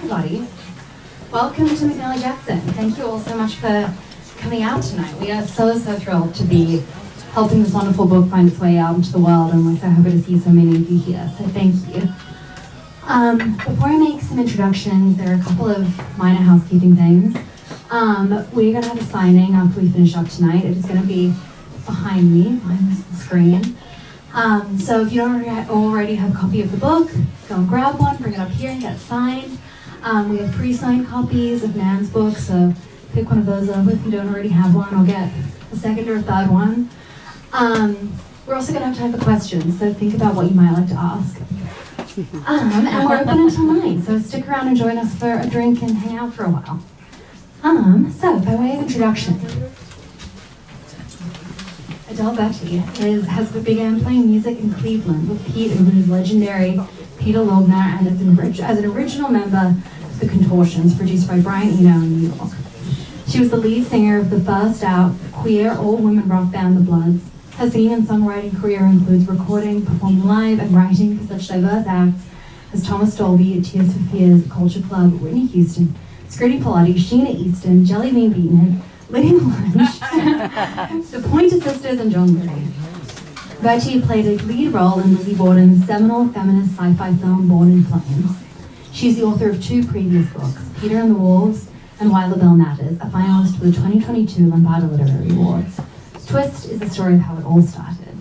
everybody. Welcome to McNally Jackson. Thank you all so much for coming out tonight. We are so thrilled to be helping this wonderful book find its way out into the world, and we're so happy to see so many of you here, so thank you. Before I make some introductions, there are a couple of minor housekeeping things. We're going to have a signing after we finish up tonight. It is going to be behind me, behind the screen. So if you don't already have a copy of the book, go and grab one, bring it up here and get it signed. We have pre-signed copies of Nan's book, so pick one of those up if you don't already have one, or get a second or a third one. We're also going to have time for questions, so think about what you might like to ask. And we're open until 9, so stick around and join us for a drink and hang out for a while. So, by way of introduction, Adele Bertei has begun playing music in Cleveland with Pete and his legendary Peter Logner, and as an original member of the Contortions, produced by Brian Eno in New York. She was the lead singer of the first out queer all-women rock band The Bloods. Her singing and songwriting career includes recording, performing live, and writing for such diverse acts as Thomas Dolby, Tears for Fears, Culture Club, Whitney Houston, Scritti Politti, Sheena Easton, Jelly Bean Beatonhead, Lydia Lunch, the Pointer Sisters, and John Gray. Bertei played a lead role in Lizzie Borden's seminal feminist sci-fi film Born in Flames. She's the author of 2 previous books, Peter and the Wolves and Why the Bell Matters, a finalist for the 2022 Lombardo Literary Awards. Twist is the story of how it all started.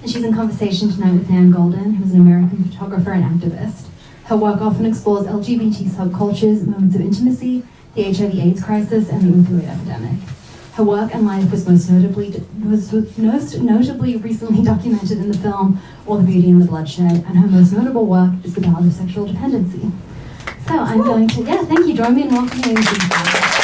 And she's in conversation tonight with Nan Goldin, who's an American photographer and activist. Her work often explores LGBT subcultures, moments of intimacy, the HIV/AIDS crisis, and the opioid epidemic. Her work and life was most notably recently documented in the film All the Beauty and the Bloodshed, and her most notable work is The Ballad of Sexual Dependency. So I'm going to, thank you, join me in welcoming Yvonne.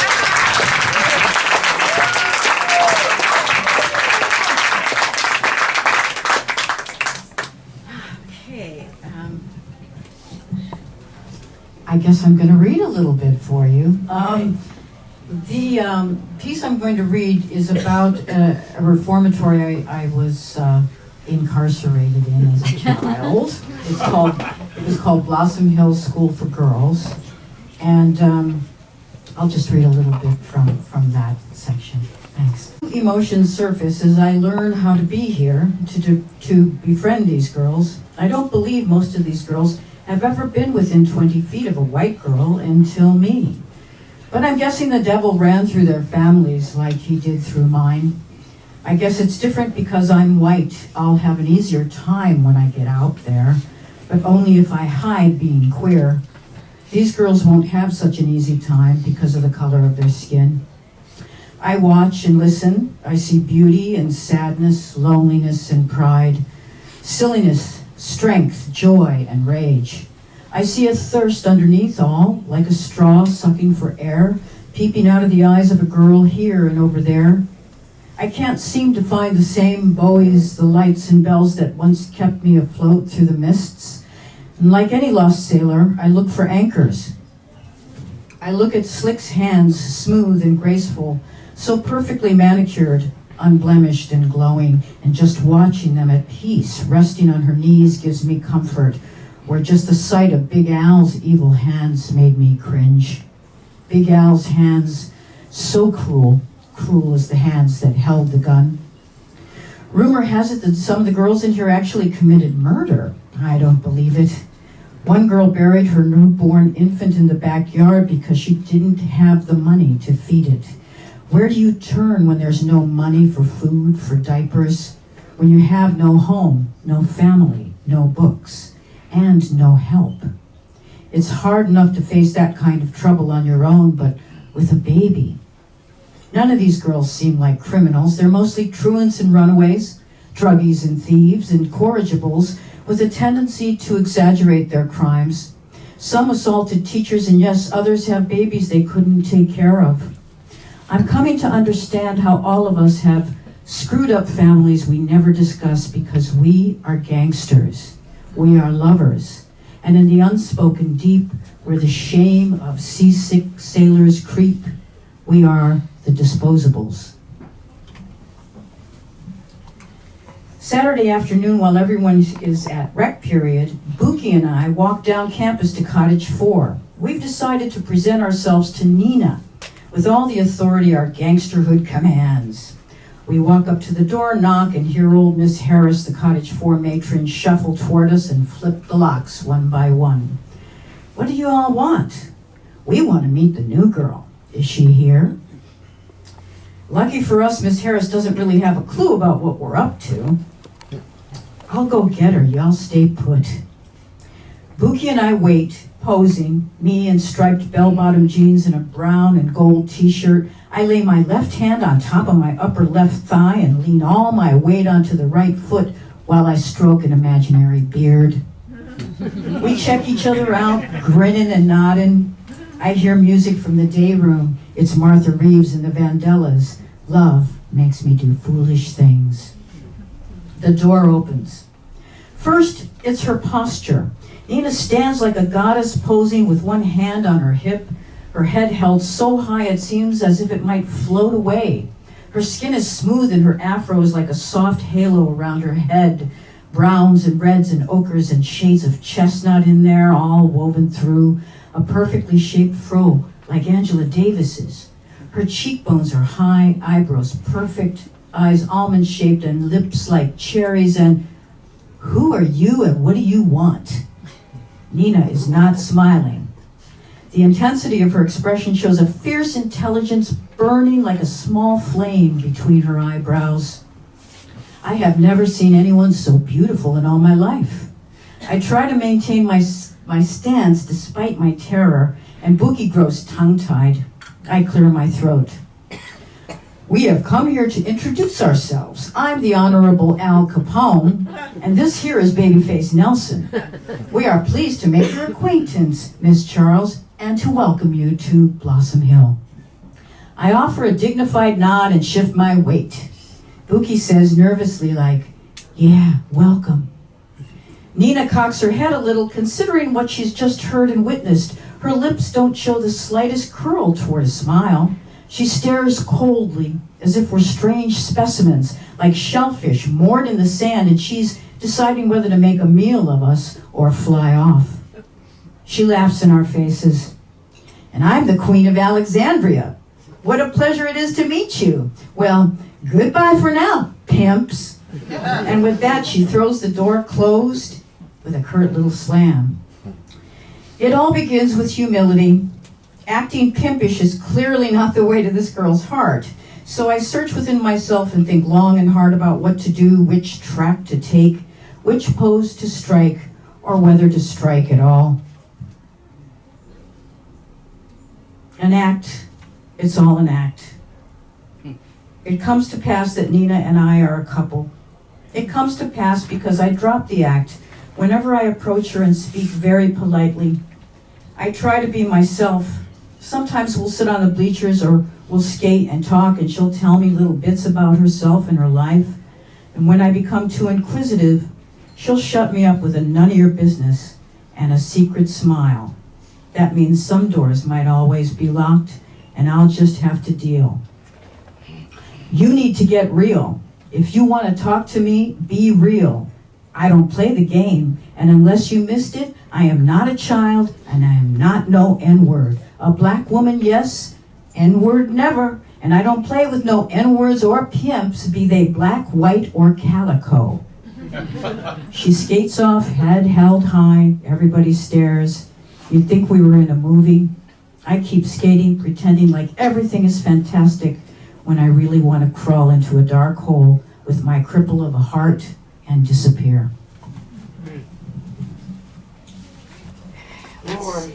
I guess I'm going to read a little bit for you. The piece I'm going to read is about a reformatory I was incarcerated in as a child. It was called Blossom Hill School for Girls, and I'll just read a little bit from that section. Thanks. Emotions surface as I learn how to be here, to befriend these girls. I don't believe most of these girls have ever been within 20 feet of a white girl until me. But I'm guessing the devil ran through their families like he did through mine. I guess it's different because I'm white. I'll have an easier time when I get out there, but only if I hide being queer. These girls won't have such an easy time because of the color of their skin. I watch and listen. I see beauty and sadness, loneliness and pride, silliness, strength, joy, and rage. I see a thirst underneath all, like a straw sucking for air, peeping out of the eyes of a girl here and over there. I can't seem to find the same buoys, the lights and bells that once kept me afloat through the mists. And like any lost sailor, I look for anchors. I look at Slick's hands, smooth and graceful, so perfectly manicured, unblemished and glowing, and just watching them at peace, resting on her knees, gives me comfort, where just the sight of Big Al's evil hands made me cringe. Big Al's hands, so cruel as the hands that held the gun. Rumor has it that some of the girls in here actually committed murder. I don't believe it. One girl buried her newborn infant in the backyard because she didn't have the money to feed it. Where do you turn when there's no money for food, for diapers? When you have no home, no family, no books, and no help? It's hard enough to face that kind of trouble on your own, but with a baby. None of these girls seem like criminals. They're mostly truants and runaways, druggies and thieves, and corrigibles with a tendency to exaggerate their crimes. Some assaulted teachers, and yes, others have babies they couldn't take care of. I'm coming to understand how all of us have screwed up families we never discuss because we are gangsters. We are lovers. And in the unspoken deep, where the shame of seasick sailors creep, we are the disposables. Saturday afternoon, while everyone is at rec period, Buki and I walked down campus to Cottage 4, we've decided to present ourselves to Nina with all the authority our gangsterhood commands. We walk up to the door, knock, and hear old Miss Harris, the Cottage 4 matron, shuffle toward us and flip the locks one by one. What do you all want? We want to meet the new girl. Is she here? Lucky for us, Miss Harris doesn't really have a clue about what we're up to. I'll go get her, y'all stay put. Buki and I wait, posing, me in striped bell-bottom jeans and a brown and gold t-shirt. I lay my left hand on top of my upper left thigh and lean all my weight onto the right foot while I stroke an imaginary beard. We check each other out, grinning and nodding. I hear music from the day room. It's Martha Reeves and the Vandellas. Love makes me do foolish things. The door opens. First, it's her posture. Nina stands like a goddess posing with one hand on her hip, her head held so high it seems as if it might float away. Her skin is smooth and her afro is like a soft halo around her head. Browns and reds and ochres and shades of chestnut in there, all woven through. A perfectly shaped fro, like Angela Davis's. Her cheekbones are high, eyebrows perfect, eyes almond-shaped and lips like cherries, and who are you and what do you want? Nina is not smiling. The intensity of her expression shows a fierce intelligence burning like a small flame between her eyebrows. I have never seen anyone so beautiful in all my life. I try to maintain my stance despite my terror, and Buki grows tongue-tied. I clear my throat. We have come here to introduce ourselves. I'm the Honorable Al Capone, and this here is Babyface Nelson. We are pleased to make your acquaintance, Miss Charles, and to welcome you to Blossom Hill. I offer a dignified nod and shift my weight. Buki says nervously, like, yeah, welcome. Nina cocks her head a little, considering what she's just heard and witnessed. Her lips don't show the slightest curl toward a smile. She stares coldly, as if we're strange specimens, like shellfish moored in the sand, and she's deciding whether to make a meal of us or fly off. She laughs in our faces. And I'm the Queen of Alexandria. What a pleasure it is to meet you. Well, goodbye for now, pimps. And with that, she throws the door closed with a curt little slam. It all begins with humility. Acting pimpish is clearly not the way to this girl's heart. So I search within myself and think long and hard about what to do, which track to take, which pose to strike, or whether to strike at all. An act, it's all an act. It comes to pass that Nina and I are a couple. It comes to pass because I drop the act whenever I approach her and speak very politely. I try to be myself. Sometimes we'll sit on the bleachers or we'll skate and talk, and she'll tell me little bits about herself and her life. And when I become too inquisitive, she'll shut me up with a none of your business and a secret smile. That means some doors might always be locked, and I'll just have to deal. You need to get real. If you want to talk to me, be real. I don't play the game, and unless you missed it, I am not a child, and I am not no N-word. A black woman, yes, N-word never, and I don't play with no N-words or pimps, be they black, white, or calico. She skates off, head held high, everybody stares. You'd think we were in a movie. I keep skating, pretending like everything is fantastic, when I really want to crawl into a dark hole with my cripple of a heart and disappear. Lord.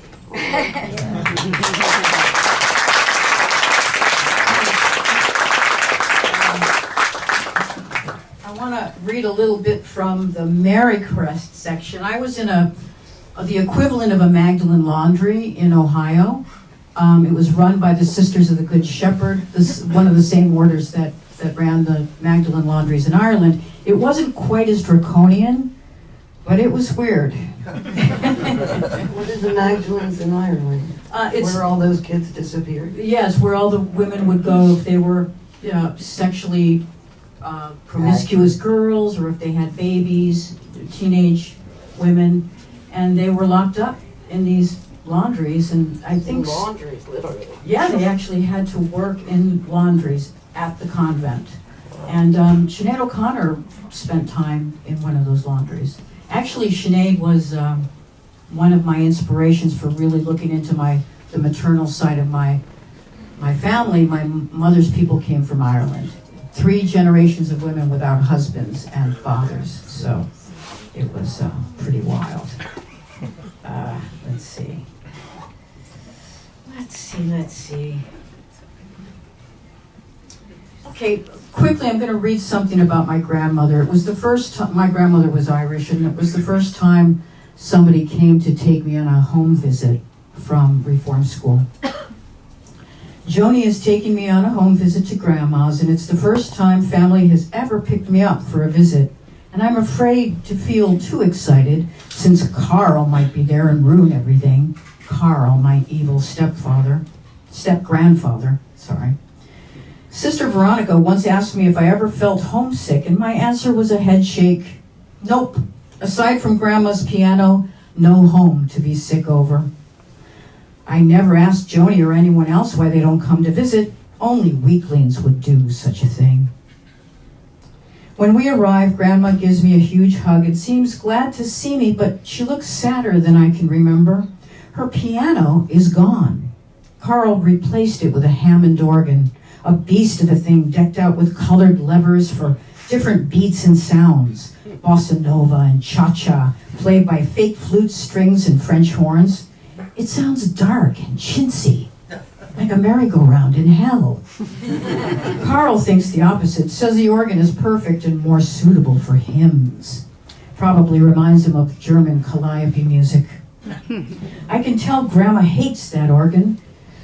I want to read a little bit from the Mary Crest section. I was in the equivalent of a Magdalene Laundry in Ohio. It was run by the Sisters of the Good Shepherd, one of the same orders that ran the Magdalene Laundries in Ireland. It wasn't quite as draconian, but it was weird. What is the Magdalenes in Ireland? Where all those kids disappeared? Yes, where all the women would go if they were sexually promiscuous girls, or if they had babies, teenage women, and they were locked up in these laundries, and I think... Laundries, literally. Yeah, they actually had to work in laundries at the convent. And Sinead O'Connor spent time in one of those laundries. Actually, Sinead was one of my inspirations for really looking into the maternal side of my family. My mother's people came from Ireland. 3 generations of women without husbands and fathers. So it was pretty wild. Let's see. Let's see. Okay, quickly I'm going to read something about my grandmother. It was the first time, my grandmother was Irish, and it was the first time somebody came to take me on a home visit from reform school. Joni is taking me on a home visit to Grandma's, and it's the first time family has ever picked me up for a visit. And I'm afraid to feel too excited, since Carl might be there and ruin everything. Carl, my evil step-grandfather, sorry. Sister Veronica once asked me if I ever felt homesick, and my answer was a head shake. Nope. Aside from Grandma's piano, no home to be sick over. I never asked Joni or anyone else why they don't come to visit. Only weaklings would do such a thing. When we arrive, Grandma gives me a huge hug and seems glad to see me, but she looks sadder than I can remember. Her piano is gone. Carl replaced it with a Hammond organ, a beast of a thing decked out with colored levers for different beats and sounds. Bossa nova and cha-cha, played by fake flute strings and French horns. It sounds dark and chintzy, like a merry-go-round in hell. Carl thinks the opposite, says the organ is perfect and more suitable for hymns. Probably reminds him of German calliope music. I can tell Grandma hates that organ.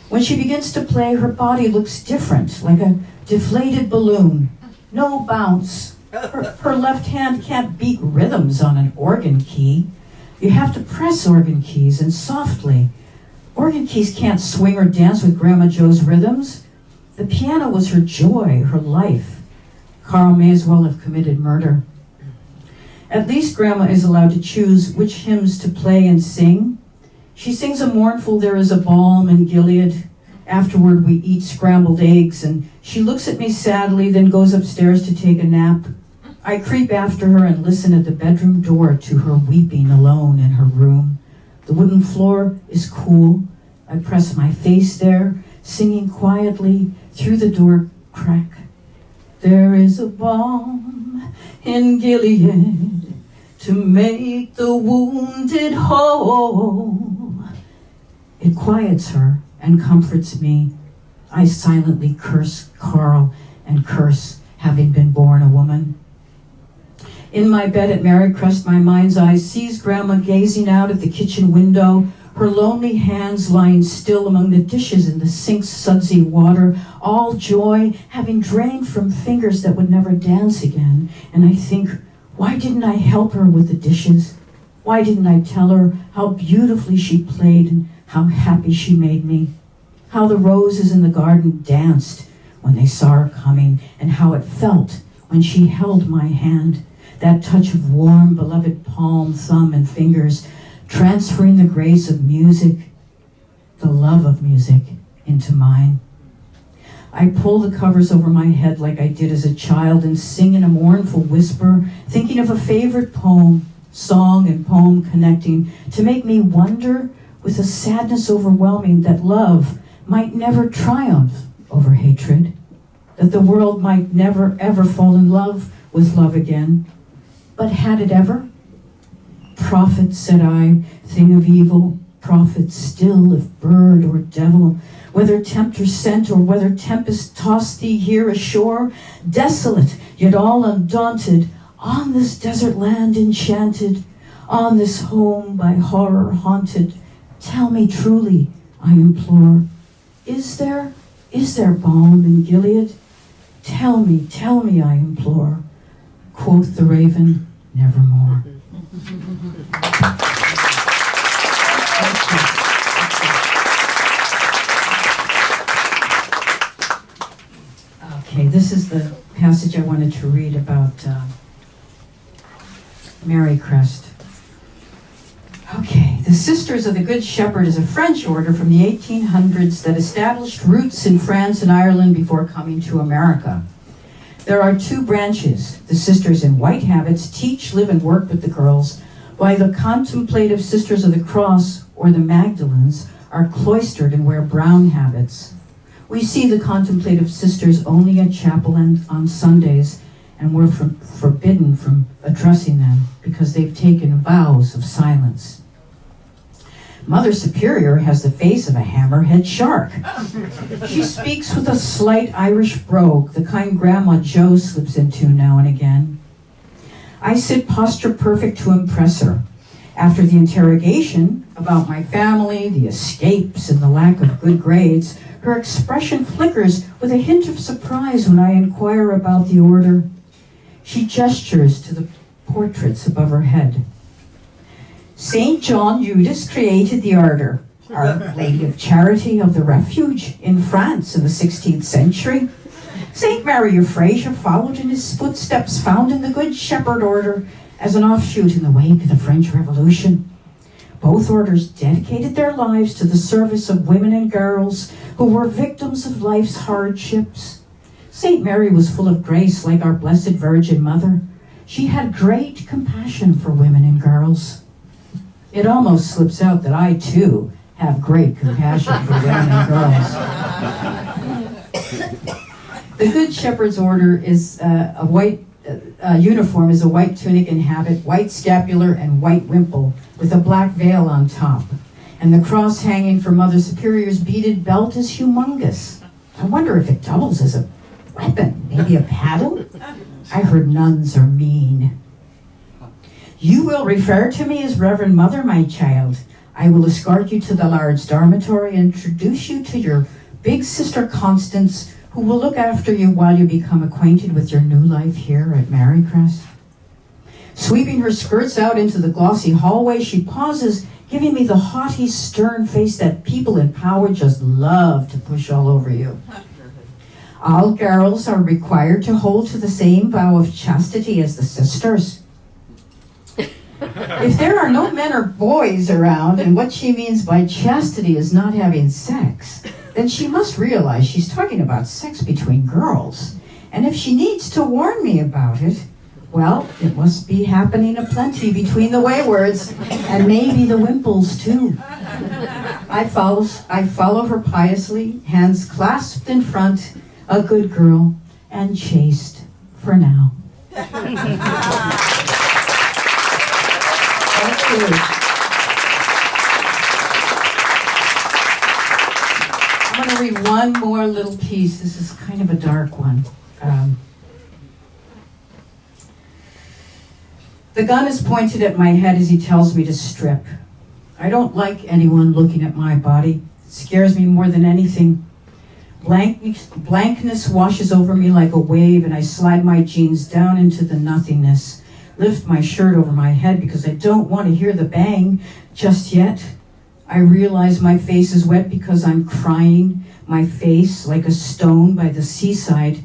When she begins to play, her body looks different, like a deflated balloon. No bounce. Her left hand can't beat rhythms on an organ key. You have to press organ keys, and softly. Organ keys can't swing or dance with Grandma Jo's rhythms. The piano was her joy, her life. Carl may as well have committed murder. At least Grandma is allowed to choose which hymns to play and sing. She sings a mournful "There is a Balm in Gilead." Afterward, we eat scrambled eggs, and she looks at me sadly, then goes upstairs to take a nap. I creep after her and listen at the bedroom door to her weeping alone in her room. The wooden floor is cool. I press my face there, singing quietly through the door crack. There is a balm in Gilead to make the wounded whole. It quiets her and comforts me. I silently curse Carl and curse having been born a woman. In my bed at Marycrest, my mind's eye sees Grandma gazing out at the kitchen window, her lonely hands lying still among the dishes in the sink's sudsy water, all joy having drained from fingers that would never dance again. And I think, why didn't I help her with the dishes? Why didn't I tell her how beautifully she played and how happy she made me? How the roses in the garden danced when they saw her coming, and how it felt when she held my hand. That touch of warm, beloved palm, thumb, and fingers, transferring the grace of music, the love of music, into mine. I pull the covers over my head like I did as a child and sing in a mournful whisper, thinking of a favorite poem, song and poem connecting, to make me wonder, with a sadness overwhelming, that love might never triumph over hatred, that the world might never ever fall in love with love again. But had it ever? Prophet, said I, thing of evil, prophet still, if bird or devil, whether tempter sent or whether tempest tossed thee here ashore, desolate, yet all undaunted, on this desert land enchanted, on this home by horror haunted, tell me truly, I implore, is there balm in Gilead? Tell me, I implore. Quoth the raven, nevermore. Okay, this is the passage I wanted to read about Marycrest. Okay. The Sisters of the Good Shepherd is a French order from the 1800s that established roots in France and Ireland before coming to America. There are two branches. The sisters in white habits teach, live, and work with the girls, while the contemplative Sisters of the Cross, or the Magdalens, are cloistered and wear brown habits. We see the contemplative sisters only at chapel and on Sundays, and we're forbidden from addressing them because they've taken vows of silence. Mother Superior has the face of a hammerhead shark. She speaks with a slight Irish brogue, the kind Grandma Jo slips into now and again. I sit posture perfect to impress her. After the interrogation about my family, the escapes, and the lack of good grades, her expression flickers with a hint of surprise when I inquire about the order. She gestures to the portraits above her head. St. John Eudes created the order, Our Lady of Charity of the Refuge in France in the 16th century. St. Mary of Frisia followed in his footsteps, found in the Good Shepherd order as an offshoot in the wake of the French Revolution. Both orders dedicated their lives to the service of women and girls who were victims of life's hardships. St. Mary was full of grace like our Blessed Virgin Mother. She had great compassion for women and girls. It almost slips out that I, too, have great compassion for women and girls. The Good Shepherd's order is a white uniform is a white tunic and habit, white scapular and white wimple, with a black veil on top. And the cross hanging from Mother Superior's beaded belt is humongous. I wonder if it doubles as a weapon, maybe a paddle? I heard nuns are mean. You will refer to me as Reverend Mother, my child. I will escort you to the large dormitory and introduce you to your big sister Constance, who will look after you while you become acquainted with your new life here at Marycrest. Sweeping her skirts out into the glossy hallway, she pauses, giving me the haughty, stern face that people in power just love to push all over you. All girls are required to hold to the same vow of chastity as the sisters. If there are no men or boys around, and what she means by chastity is not having sex, then she must realize she's talking about sex between girls. And if she needs to warn me about it, well, it must be happening aplenty between the waywards, and maybe the wimples too. I follow her piously, hands clasped in front, a good girl, and chaste for now. I'm going to read one more little piece. This is kind of a dark one. The gun is pointed at my head as he tells me to strip. I don't like anyone looking at my body. It scares me more than anything. Blankness washes over me like a wave, and I slide my jeans down into the nothingness. Lift my shirt over my head because I don't want to hear the bang just yet. I realize my face is wet because I'm crying, my face like a stone by the seaside.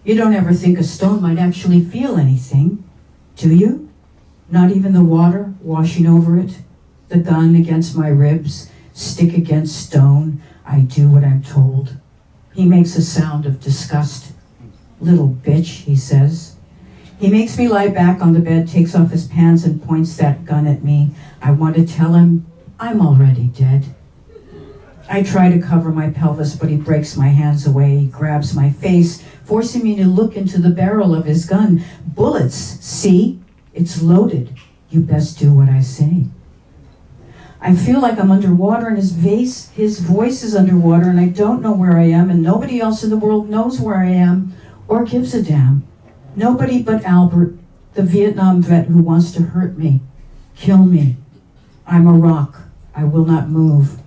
You don't ever think a stone might actually feel anything, do you? Not even the water washing over it? The gun against my ribs, stick against stone. I do what I'm told. He makes a sound of disgust. Little bitch, he says. He makes me lie back on the bed, takes off his pants, and points that gun at me. I want to tell him I'm already dead. I try to cover my pelvis, but he breaks my hands away. He grabs my face, forcing me to look into the barrel of his gun. Bullets, see? It's loaded. You best do what I say. I feel like I'm underwater, and his voice is underwater, and I don't know where I am, and nobody else in the world knows where I am or gives a damn. Nobody but Albert, the Vietnam vet who wants to hurt me, kill me. I'm a rock. I will not move.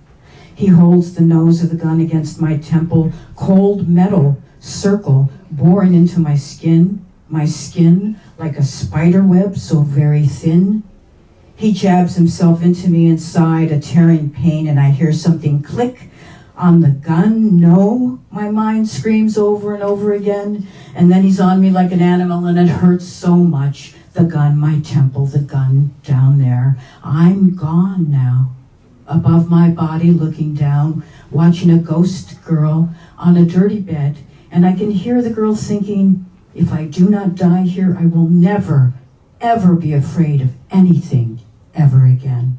He holds the nose of the gun against my temple, cold metal circle boring into my skin like a spider web so very thin. He jabs himself into me inside, a tearing pain, and I hear something click on the gun. No, my mind screams over and over again, and then he's on me like an animal, and it hurts so much. The gun, my temple, the gun down there. I'm gone now. above my body looking down, watching a ghost girl on a dirty bed, and I can hear the girl thinking, if I do not die here, I will never, ever be afraid of anything ever again.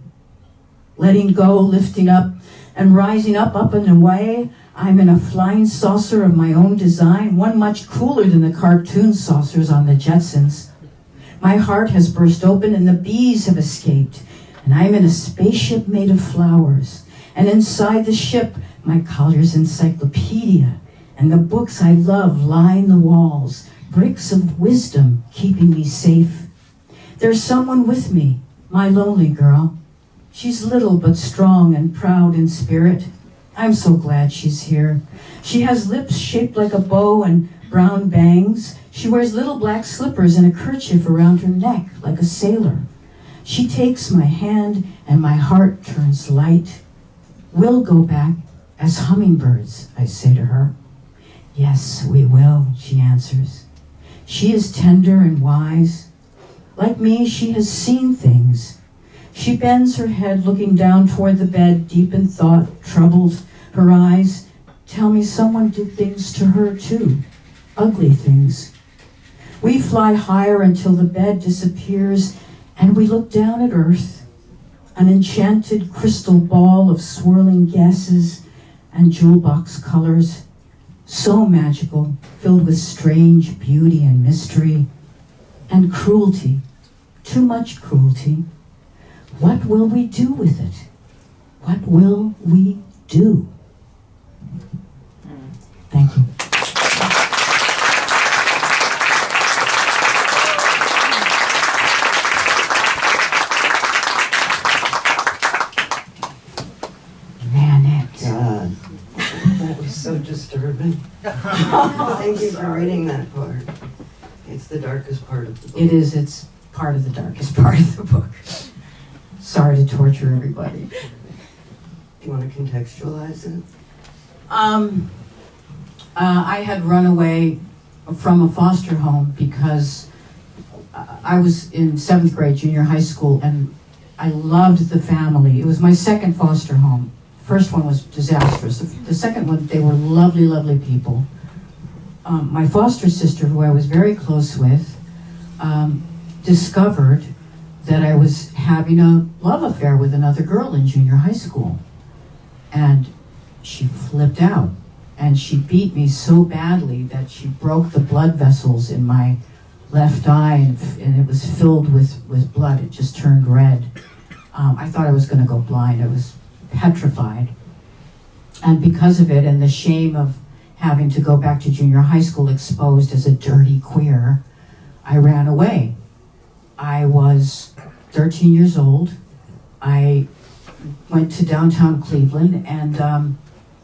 Letting go, lifting up, and rising up and away, I'm in a flying saucer of my own design, one much cooler than the cartoon saucers on the Jetsons. My heart has burst open and the bees have escaped, and I'm in a spaceship made of flowers. And inside the ship, my Collier's encyclopedia and the books I love line the walls, bricks of wisdom keeping me safe. There's someone with me, my lonely girl. She's little but strong and proud in spirit. I'm so glad she's here. She has lips shaped like a bow and brown bangs. She wears little black slippers and a kerchief around her neck like a sailor. She takes my hand and my heart turns light. We'll go back as hummingbirds, I say to her. Yes, we will, she answers. She is tender and wise. Like me, she has seen things. She bends her head, looking down toward the bed, deep in thought, troubled. Her eyes tell me someone did things to her too, ugly things. We fly higher until the bed disappears, and we look down at earth, an enchanted crystal ball of swirling gases and jewel box colors, so magical, filled with strange beauty and mystery, and cruelty, too much cruelty. What will we do with it? What will we do? Thank you. God, that was so disturbing. Thank you for reading that part. It's the darkest part of the book. It is, it's part of the darkest part of the book. Sorry to torture everybody. Do you want to contextualize it? I had run away from a foster home because I was in 7th grade, junior high school, and I loved the family. It was my second foster home. First one was disastrous. The second one, they were lovely, lovely people. My foster sister, who I was very close with, discovered that I was having a love affair with another girl in junior high school. And she flipped out. And she beat me so badly that she broke the blood vessels in my left eye, and it was filled with blood. It just turned red. I thought I was going to go blind. I was petrified. And because of it, and the shame of having to go back to junior high school exposed as a dirty queer, I ran away. I was 13 years old. I went to downtown Cleveland and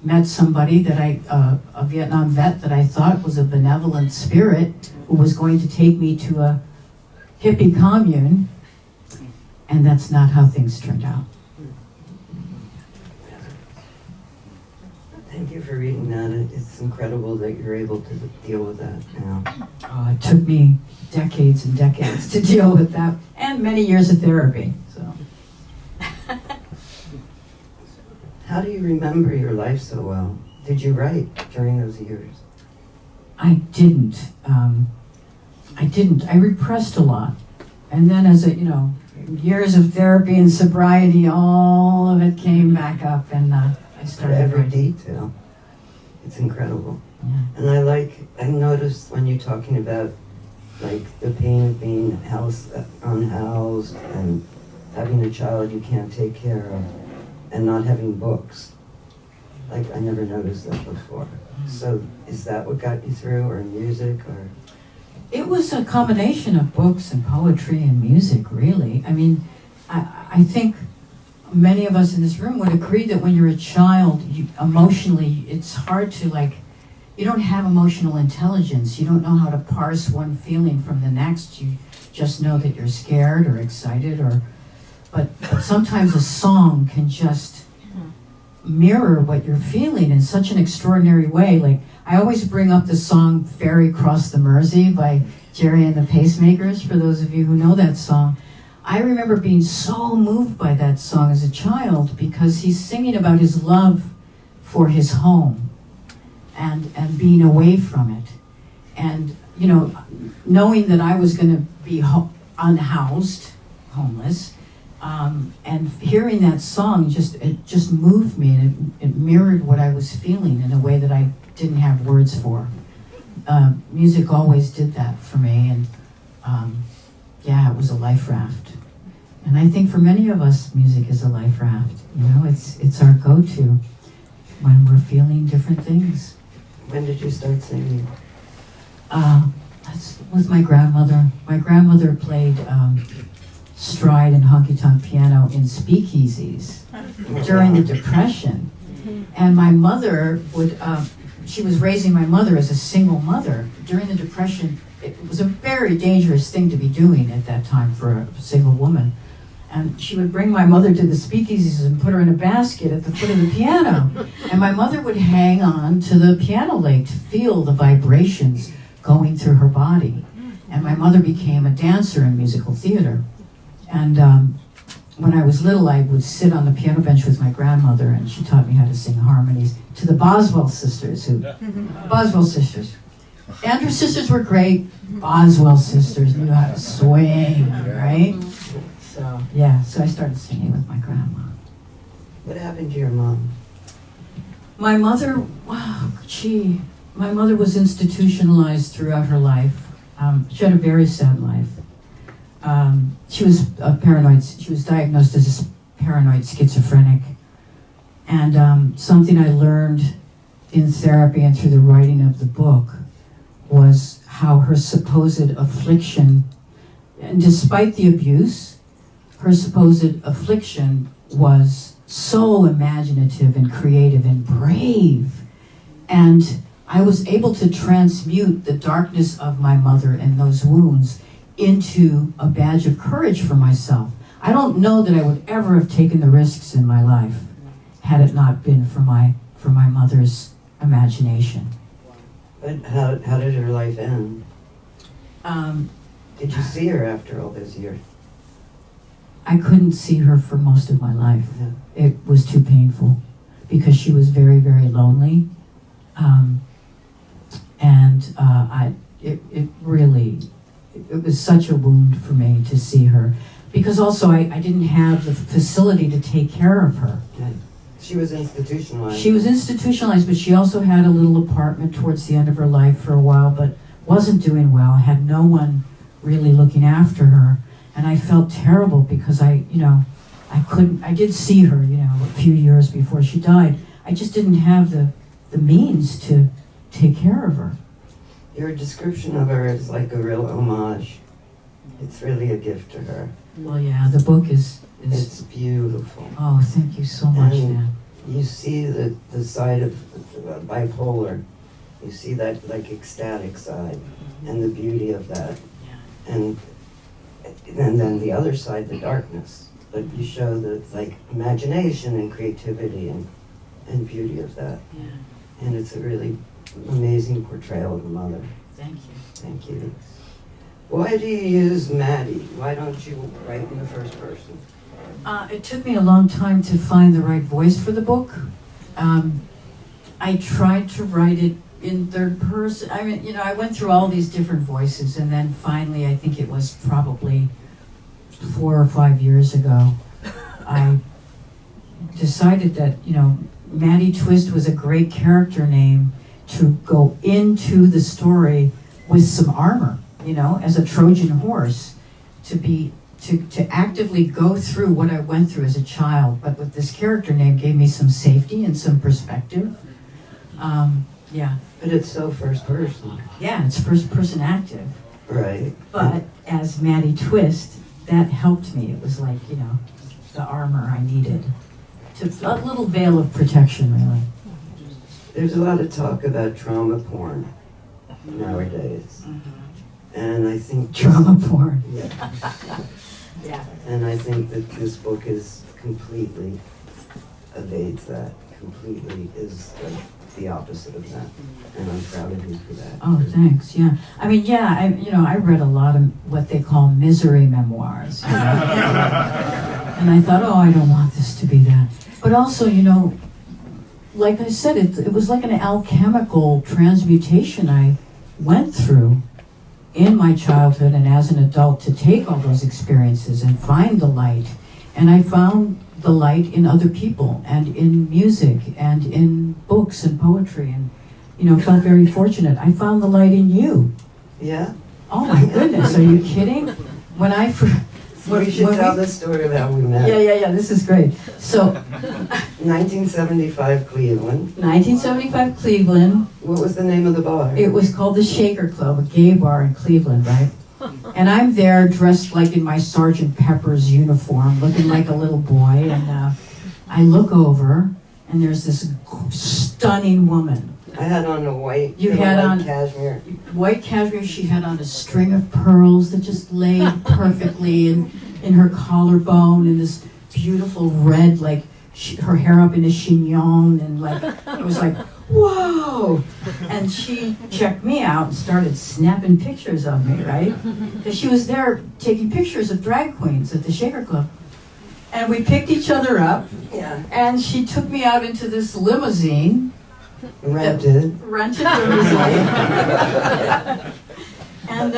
met somebody that a Vietnam vet that I thought was a benevolent spirit who was going to take me to a hippie commune, and that's not how things turned out. Thank you for reading that. It's incredible that you're able to deal with that now. Oh, it took me decades and decades to deal with that, and many years of therapy. So. How do you remember your life so well? Did you write during those years? I didn't. I repressed a lot. And then as years of therapy and sobriety, all of it came back up, and I started every writing. detail. It's incredible. Yeah. And I noticed when you're talking about like the pain of being unhoused and having a child you can't take care of and not having books. Like, I never noticed that before. So is that what got you through, or music, or? It was a combination of books and poetry and music, really. I mean, I think many of us in this room would agree that when you're a child, emotionally, it's hard to, you don't have emotional intelligence. You don't know how to parse one feeling from the next. You just know that you're scared or excited, but sometimes a song can just mirror what you're feeling in such an extraordinary way. Like, I always bring up the song Ferry Cross the Mersey by Jerry and the Pacemakers, for those of you who know that song. I remember being so moved by that song as a child because he's singing about his love for his home and being away from it. And, you know, knowing that I was going to be unhoused, homeless, and hearing that song it just moved me, and it mirrored what I was feeling in a way that I didn't have words for. Music always did that for me, and yeah, it was a life raft. And I think for many of us, music is a life raft. You know, it's our go-to when we're feeling different things. When did you start singing? That's with my grandmother. My grandmother played stride and honky-tonk piano in speakeasies during the Depression. And my mother would, she was raising my mother as a single mother. During the Depression, it was a very dangerous thing to be doing at that time for a single woman. And she would bring my mother to the speakeasies and put her in a basket at the foot of the piano. And my mother would hang on to the piano leg to feel the vibrations going through her body. And my mother became a dancer in musical theater. And when I was little, I would sit on the piano bench with my grandmother, and she taught me how to sing harmonies to the Boswell sisters. Boswell sisters. Andrews sisters were great. Boswell sisters knew how to swing, right? So, yeah, so I started singing with my grandma. What happened to your mom? My mother, my mother was institutionalized throughout her life. She had a very sad life. She was paranoid. She was diagnosed as a paranoid schizophrenic. And something I learned in therapy and through the writing of the book was how her supposed affliction, and despite the abuse, her supposed affliction was so imaginative and creative and brave. And I was able to transmute the darkness of my mother and those wounds into a badge of courage for myself. I don't know that I would ever have taken the risks in my life had it not been for my mother's imagination. But how did her life end? Did you see her after all those years? I couldn't see her for most of my life. Yeah. It was too painful because she was very, very lonely. It was such a wound for me to see her. Because also I didn't have the facility to take care of her. Yeah. She was institutionalized. She was institutionalized, but she also had a little apartment towards the end of her life for a while, but wasn't doing well, had no one really looking after her. And I felt terrible because I did see her, a few years before she died. I just didn't have the means to take care of her. Your description of her is like a real homage. It's really a gift to her. Well, yeah, the book is It's beautiful. Oh, thank you so much, And man. you see the side of bipolar. You see that like ecstatic side and the beauty of that. Yeah. And then the other side, the darkness. But you show the like imagination and creativity and beauty of that. Yeah. And it's a really amazing portrayal of the mother. Thank you. Thank you. Why do you use Maddie? Why don't you write in the first person? It took me a long time to find the right voice for the book. I tried to write it in third person. I mean, I went through all these different voices, and then finally, I think it was probably 4 or 5 years ago, I decided that, Maddie Twist was a great character name to go into the story with some armor, as a Trojan horse, to actively go through what I went through as a child, but with this character name gave me some safety and some perspective. Yeah. But it's so first person. Yeah, it's first person active. Right. But as Maddie Twist, that helped me. It was like, the armor I needed. A little veil of protection, really. There's a lot of talk about trauma porn nowadays. And I think Trauma porn. Yeah. Yeah. And I think that this book is completely evades that completely is like the opposite of that, and I'm proud of you for that. Oh, thanks. Yeah. I mean, yeah. I read a lot of what they call misery memoirs, you know? And I thought, oh, I don't want this to be that. But also, like I said, it was like an alchemical transmutation I went through in my childhood and as an adult to take all those experiences and find the light. And I found the light in other people and in music and in books and poetry, and felt very fortunate. I found the light in you. Yeah? Oh my goodness, are you kidding? When I We should tell the story of how we met. Yeah, this is great. So 1975 Cleveland. 1975 Cleveland. What was the name of the bar? It was called the Shaker Club, a gay bar in Cleveland, right? And I'm there dressed like in my Sergeant Pepper's uniform, looking like a little boy, and I look over, and there's this stunning woman. I had on a white, cashmere. White cashmere. She had on a string of pearls that just laid perfectly in her collarbone, and this beautiful red, like her hair up in a chignon, and like it was like, whoa! And she checked me out and started snapping pictures of me, right? Because she was there taking pictures of drag queens at the Shaker Club. And we picked each other up, and she took me out into this limousine. Rented limousine. And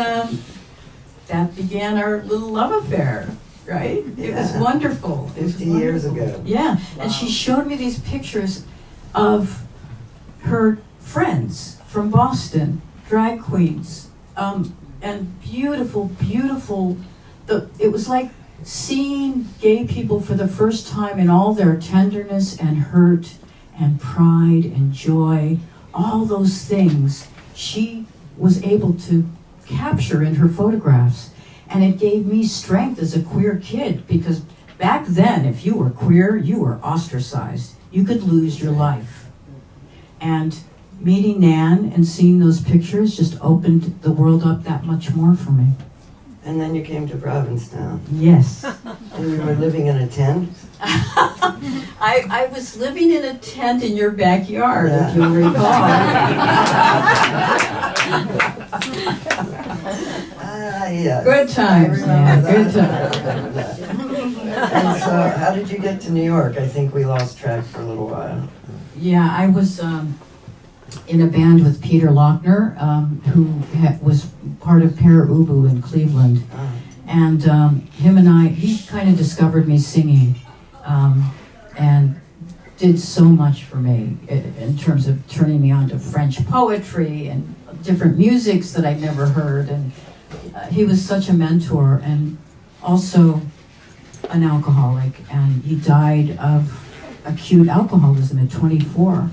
that began our little love affair, right? It was wonderful. 50 years ago. Yeah, and she showed me these pictures of her friends from Boston, drag queens, and beautiful. It was like seeing gay people for the first time in all their tenderness and hurt and pride and joy, all those things she was able to capture in her photographs. And it gave me strength as a queer kid, because back then, if you were queer, you were ostracized. You could lose your life. And meeting Nan and seeing those pictures just opened the world up that much more for me. And then you came to Provincetown. Yes. And you were living in a tent? I was living in a tent in your backyard, if you'll recall. Yes. Good times, man. Good times. And so, how did you get to New York? I think we lost track for a little while. Yeah, I was in a band with Peter Lochner, who was part of Para Ubu in Cleveland. And him and he kind of discovered me singing and did so much for me in terms of turning me on to French poetry and different musics that I'd never heard. And he was such a mentor, and also an alcoholic. And he died of acute alcoholism at 24.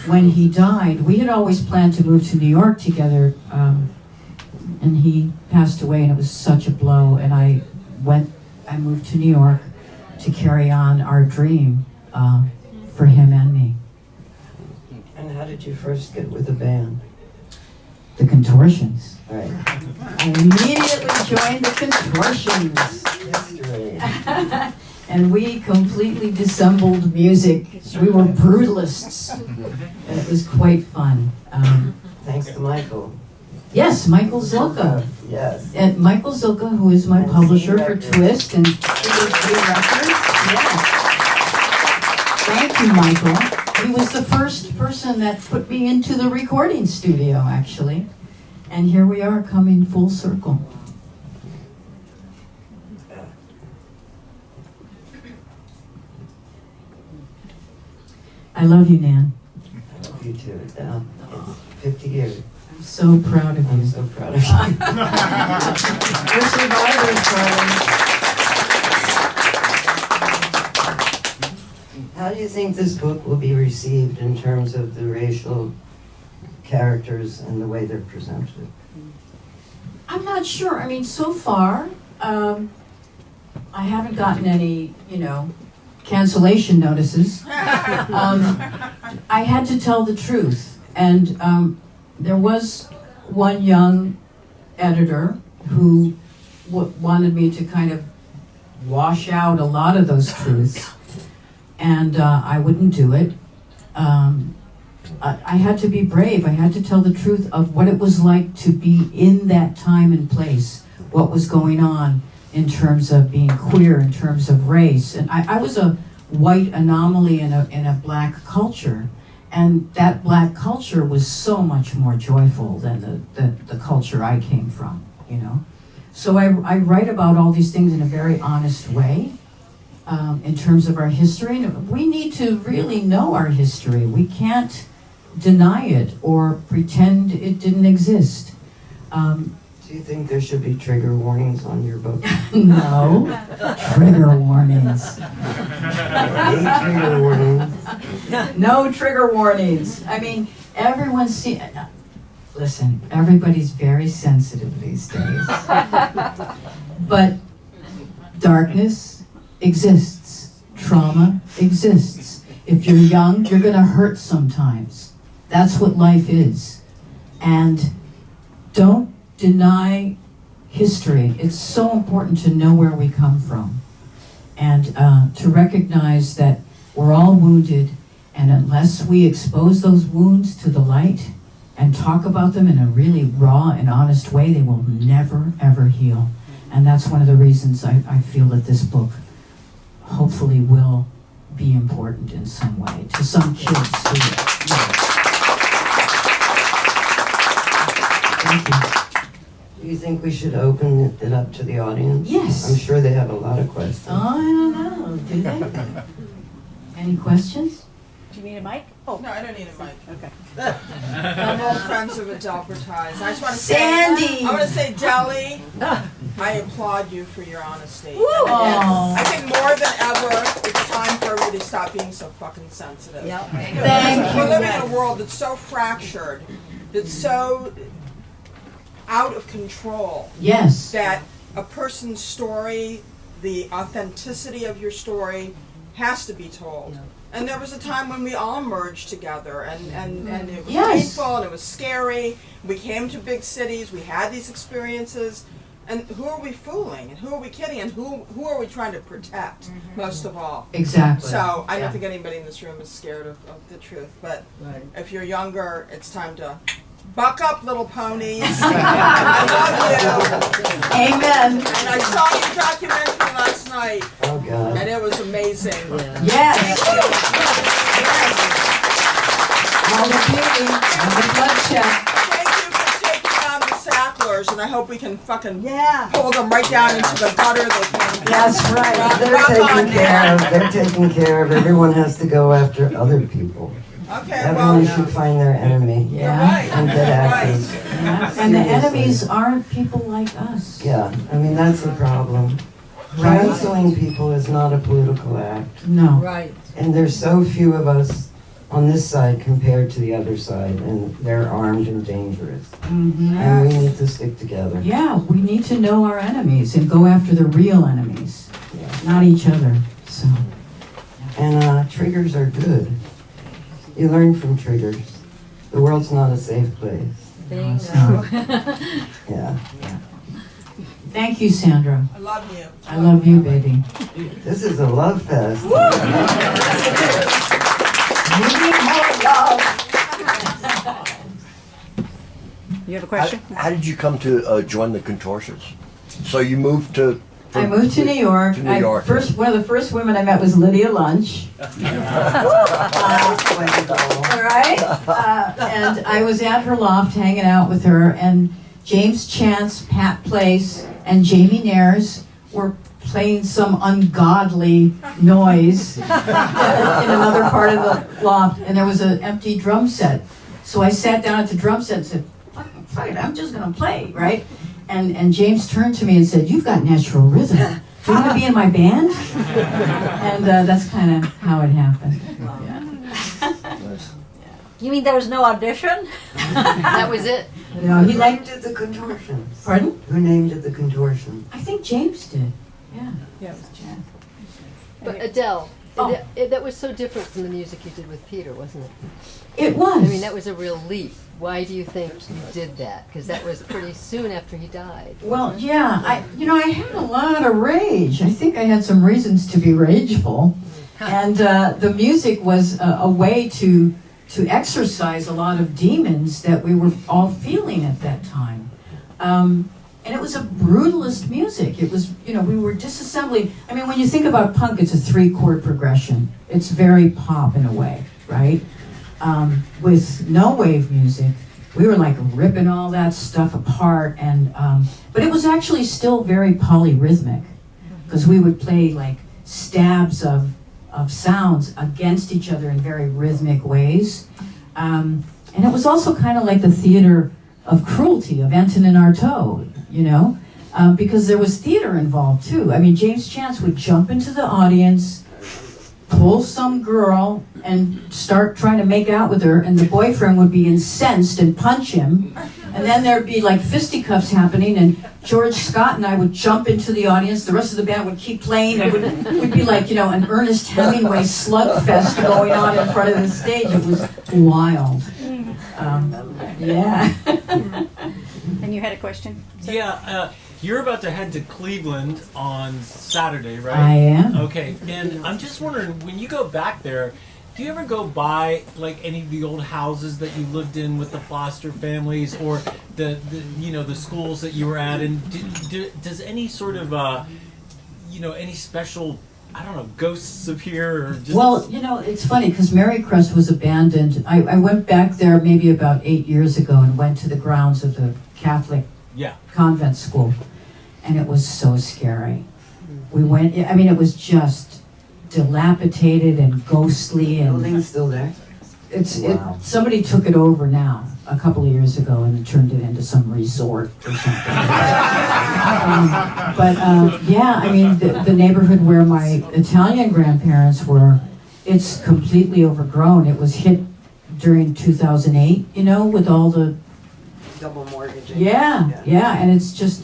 When he died, we had always planned to move to New York together, and he passed away, and it was such a blow. And I moved to New York to carry on our dream for him and me. And how did you first get with the band? The Contortions. Right. I immediately joined the Contortions. History. And we completely dissembled music. We were brutalists. And it was quite fun. Thanks to Michael. Yes, Michael Zilka. Yes. And Michael Zilka, who is my And publisher C for Records. Twist and CRC Records. Yes. Thank you, Michael. He was the first person that put me into the recording studio, actually. And here we are, coming full circle. I love you, Nan. I love you too. It's 50 years. I'm so proud of I'm you. so proud of you. We're survivors, darling. How do you think this book will be received in terms of the racial characters and the way they're presented? I'm not sure. I mean, so far, I haven't gotten any, cancellation notices. I had to tell the truth. And there was one young editor who wanted me to kind of wash out a lot of those truths. And I wouldn't do it. I had to be brave. I had to tell the truth of what it was like to be in that time and place, what was going on in terms of being queer, in terms of race. And I was a white anomaly in a black culture. And that black culture was so much more joyful than the culture I came from, you know. So I write about all these things in a very honest way in terms of our history. And we need to really know our history. We can't deny it or pretend it didn't exist. Do you think there should be trigger warnings on your book? No, trigger warnings. Any trigger warnings? No trigger warnings. I mean, listen, everybody's very sensitive these days. But darkness exists. Trauma exists. If you're young, you're going to hurt sometimes. That's what life is. And don't deny history. It's so important to know where we come from and to recognize that we're all wounded, and unless we expose those wounds to the light and talk about them in a really raw and honest way, they will never, ever heal. And that's one of the reasons I feel that this book hopefully will be important in some way to some kids who... Thank you. Do you think we should open it up to the audience? Yes. I'm sure they have a lot of questions. Oh, I don't know. Do they? Any questions? Do you need a mic? Oh, No, I don't need a mic. okay. I'm all friends of Adele Bertei. I just want to say, Sandy! I want to say, Deli, I applaud you for your honesty. Aw. I think more than ever, it's time for everybody to stop being so fucking sensitive. Thank We're you. living in a world that's so fractured, that's so out of control, Yes. that a person's story, the authenticity of your story, has to be told. And there was a time when we all merged together, and it was Yes. painful and it was scary. We came to big cities, we had these experiences, and who are we fooling? And who are we kidding? And who are we trying to protect, most of all? Exactly. So I Yeah. don't think anybody in this room is scared of the truth, but if you're younger, it's time to buck up, little ponies. I love you. Amen. And I saw your documentary last night, Oh, God. and it was amazing. Yes. All the beauty and the bloodshed. Thank you for taking down the Sacklers, and I hope we can fucking pull them right down into the gutter they came. That's right. They're Rock on, taken care man. of. They're taken care of. Everyone has to go after other people. Okay, Everyone well, should find their enemy you're Yeah. right. and get active. Yeah. And the enemies aren't people like us. Yeah, I mean, that's the problem. Right. Canceling people is not a political act. No. Right. And there's so few of us on this side compared to the other side, and they're armed and dangerous. Mhm. And we need to stick together. Yeah, we need to know our enemies and go after the real enemies, not each other. So. And triggers are good. You learn from triggers. The world's not a safe place. Bingo. Yeah. Thank you, Sandra. I love you. I love you, baby. This is a love fest. We need more love. You have a question? How did you come to join the Contortions? So you moved to... I moved to New York. To New York. One of the first women I met was Lydia Lunch. Right? And I was at her loft hanging out with her, and James Chance, Pat Place, and Jamie Nares were playing some ungodly noise in another part of the loft, and there was an empty drum set. So I sat down at the drum set and said, fuck it, I'm just gonna play, right? And James turned to me and said, "You've got natural rhythm. Do you want to be in my band?" And that's kind of how it happened. You mean there was no audition? That was it. You know, he Who liked. named it the Contortions? Pardon? Who named it the Contortions? I think James did. Yeah. But Adele, Oh. that was so different from the music you did with Peter, wasn't it? It was. I mean, that was a real leap. Why do you think you did that? Because that was pretty soon after he died. Well, yeah. I had a lot of rage. I think I had some reasons to be rageful. And the music was a way to exercise a lot of demons that we were all feeling at that time. And it was a brutalist music. It was, we were disassembling. I mean, when you think about punk, it's a 3-chord progression. It's very pop in a way, right? With no wave music, we were like ripping all that stuff apart. And but it was actually still very polyrhythmic, because we would play like stabs of sounds against each other in very rhythmic ways. And it was also kind of like the theater of cruelty of Antonin Artaud, because there was theater involved too. I mean, James Chance would jump into the audience, pull some girl, and start trying to make out with her, and the boyfriend would be incensed and punch him, and then there'd be like fisticuffs happening, and George Scott and I would jump into the audience, the rest of the band would keep playing, it would be like, an Ernest Hemingway slugfest going on in front of the stage. It was wild. Yeah. And you had a question? Yeah, you're about to head to Cleveland on Saturday, right? I am. Okay, and I'm just wondering, when you go back there, do you ever go by like any of the old houses that you lived in with the Foster families, or the schools that you were at, and does any sort of any special, I don't know, ghosts appear, or just... Well, it's funny because Marycrest was abandoned. I went back there maybe about 8 years ago and went to the grounds of the Catholic convent school, and it was so scary. We went, it was just dilapidated and ghostly. And Building's still there? Wow. Somebody took it over now a couple of years ago and turned it into some resort or something. The neighborhood where my Italian grandparents were, it's completely overgrown. It was hit during 2008, with all the Double mortgaging. Yeah, and it's just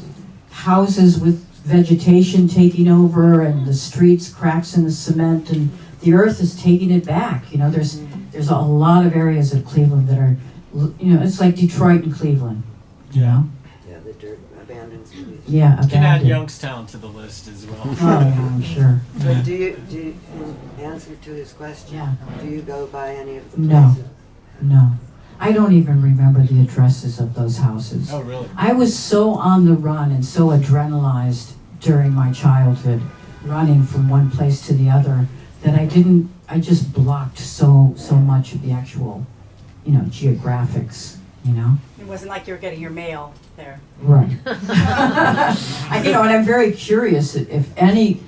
houses with vegetation taking over, and the streets, cracks in the cement, and the earth is taking it back. There's a lot of areas of Cleveland that are, it's like Detroit and Cleveland. Yeah. Yeah, the dirt abandoned streets. Yeah, You can add abandoned. Youngstown to the list as well. Oh yeah, I'm sure. But do you, in answer to his question, Yeah. do you go by any of the No. places? No, I don't even remember the addresses of those houses. Oh, really? I was so on the run and so adrenalized during my childhood, running from one place to the other, that I just blocked so much of the actual, geographics, It wasn't like you were getting your mail there. Right. And I'm very curious if any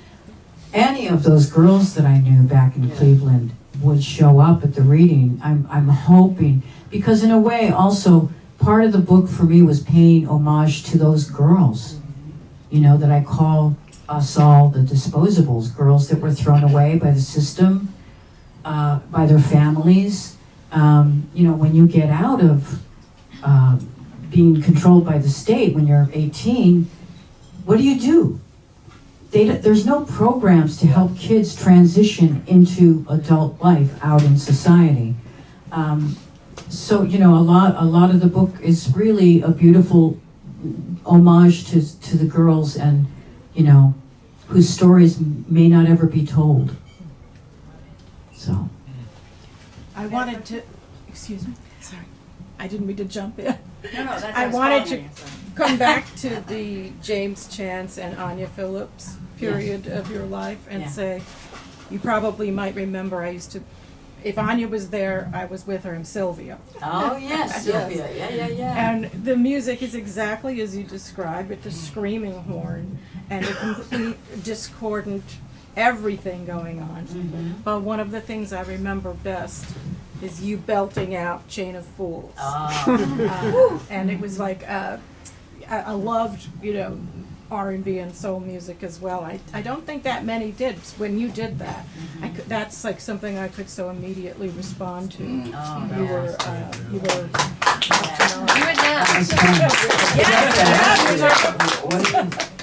of those girls that I knew back in Cleveland would show up at the reading. I'm hoping, because in a way also part of the book for me was paying homage to those girls, that I call us all the disposables, girls that were thrown away by the system, by their families. When you get out of being controlled by the state when you're 18, what do? There's no programs to help kids transition into adult life out in society. So a lot of the book is really a beautiful homage to the girls, and whose stories may not ever be told. So I wanted to, excuse me, sorry, I didn't mean to jump in. No, that's I wanted to come back to the James Chance and Anya Phillips period of your life and say, you probably might remember I used to, if Anya was there, I was with her in Sylvia. Oh yes, Sylvia, yeah. And the music is exactly as you described, with the screaming horn and the complete discordant everything going on. Mm-hmm. But one of the things I remember best is you belting out Chain of Fools. And it was like, I loved, R&B and soul music as well. I don't think that many did. When you did that, that's like something I could so immediately respond to. You were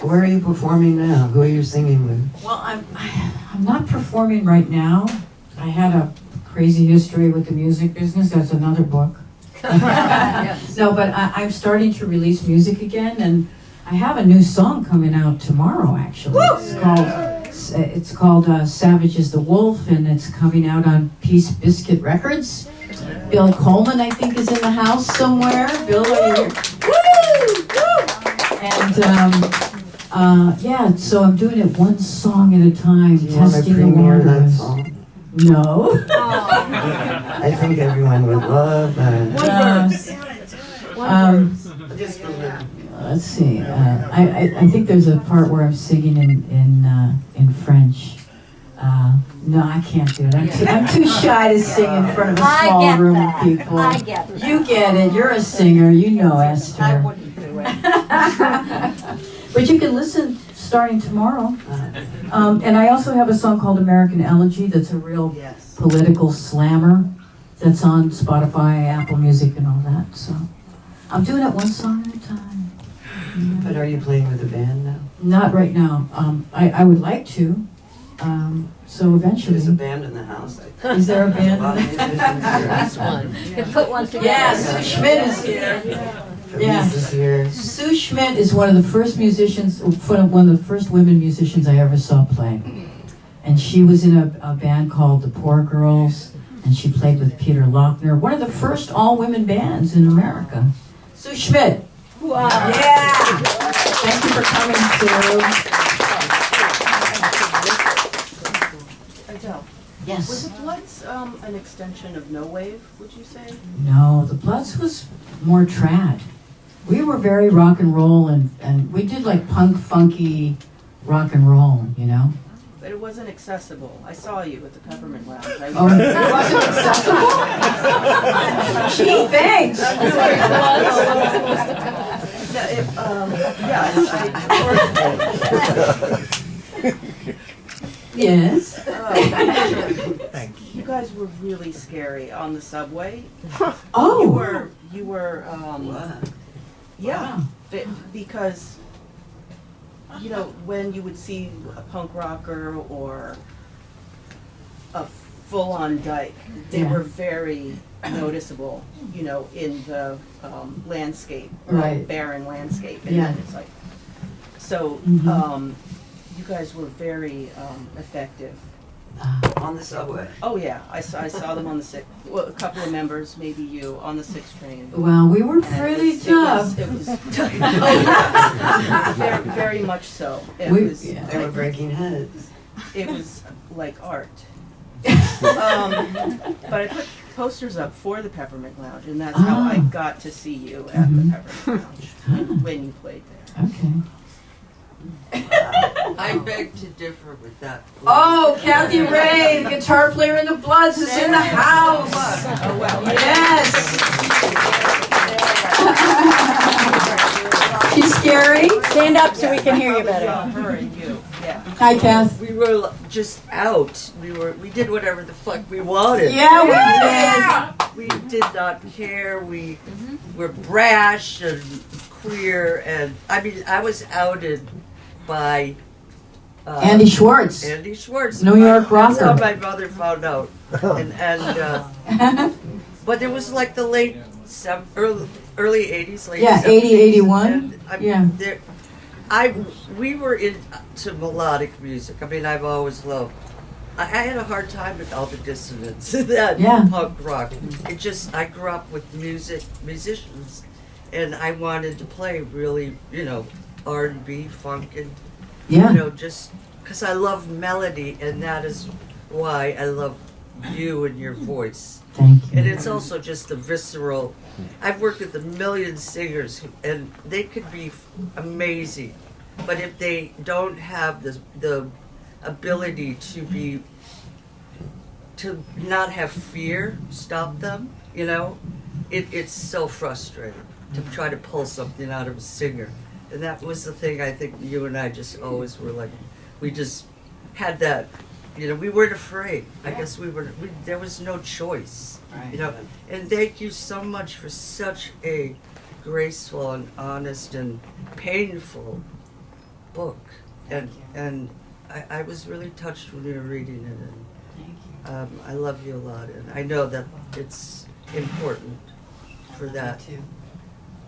Where are you performing now? Who are you singing with? Well, I'm not performing right now. I had a crazy history with the music business. That's another book. No, but I'm starting to release music again, and I have a new song coming out tomorrow. Actually, it's called it's called Savage is the Wolf, and it's coming out on Peace Biscuit Records. Bill Coleman, I think, is in the house somewhere. Bill, are you here? Woo! Woo! And yeah, so I'm doing it one song at a time, Do you want to testing the premiere that waters. song? No. I think everyone would love that. Let's see. I think there's a part where I'm singing in French. No, I can't do it. I'm too shy to sing in front of a small room of people. I get that. You get it. You're a singer. You know, Esther. I wouldn't do it. But you can listen starting tomorrow. And I also have a song called American Elegy that's a real political slammer that's on Spotify, Apple Music, and all that. So I'm doing it one song at a time. But are you playing with a band now? Not right now. I would like to. So eventually. There's a band in the house. Is there a band? A lot of musicians here. This one. You can put one together. Yes, Schmidt is here. Yeah. Felice is here. Sue Schmidt is one of the first musicians, one of the first women musicians I ever saw play. And she was in a band called the Poor Girls, and she played with Peter Lochner, one of the first all-women bands in America. Sue Schmidt. Wow. Yeah! Thank you for coming, Sue. Adele, was Yes. the Bloods an extension of No Wave, would you say? No, the Bloods was more trad. We were very rock and roll, and we did like punk, funky rock and roll, you know? But it wasn't accessible. I saw you at the Peppermint Lounge. Oh, it wasn't accessible? Gee, thanks. Yes. You guys were really scary on the subway. Oh. You were, yeah, because, you know, when you would see a punk rocker or a full-on dyke, they Yeah. were very noticeable, you know, in the landscape, Right. barren landscape. And Yeah. then it's like, so, Mhm. you guys were very effective. On the subway. Oh yeah, I saw them on the well, a couple of members, maybe you, on the 6 train. Well, we were And pretty tough. It was very, very much so. It We- was. yeah. They were breaking heads. It was like art. But I put posters up for the Peppermint Lounge, and that's how I got to see you at the Peppermint Lounge when you played there. Okay. I beg to differ with that. Oh, Kathy Ray, the guitar player in the Bloods, is in the house. Oh well. Yes. She's scary. Stand up so we can hear you better. Her and you, yeah. Hi, Kath. We were just out. We did whatever the fuck we wanted. Yeah, we did. We did not care. We were brash and queer, and I mean, I was outed by Andy Schwartz. Andy Schwartz, New York That's how rocker. my mother found out, but it was like the late early 80s, late Yeah, 70s. 80, 81. And, I mean, Yeah. we were into melodic music. I mean, I've always loved. I had a hard time with all the dissonance in that Yeah. punk rock. I grew up with musicians, and I wanted to play really, you know, R&B, funk, and Yeah. you know, just because I love melody, and that is why I love you and your voice. Thank you. And it's also just the visceral. I've worked with a million singers, and they could be amazing, but if they don't have the ability to not have fear stop them, you know, it's so frustrating to try to pull something out of a singer. And that was the thing I think you and I just always were like, we just had that, you know, we weren't afraid. I guess there was no choice, you know. And thank you so much for such a graceful and honest and painful book. And I was really touched when you were reading it. And I love you a lot. And I know that it's important for that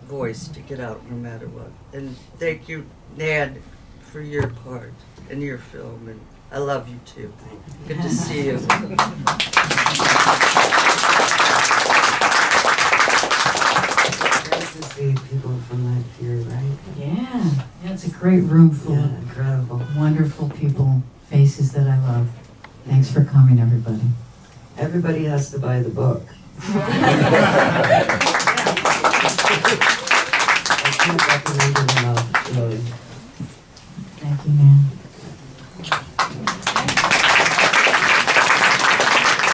voice to get out no matter what. And thank you, Nan, for your part in your film, and I love you too. Good to see you. Nice to see people from that year, right? Yeah, it's a great room full Yeah, of incredible. wonderful people, faces that I love. Thanks for coming, everybody. Everybody has to buy the book. I can't recommend it enough, really.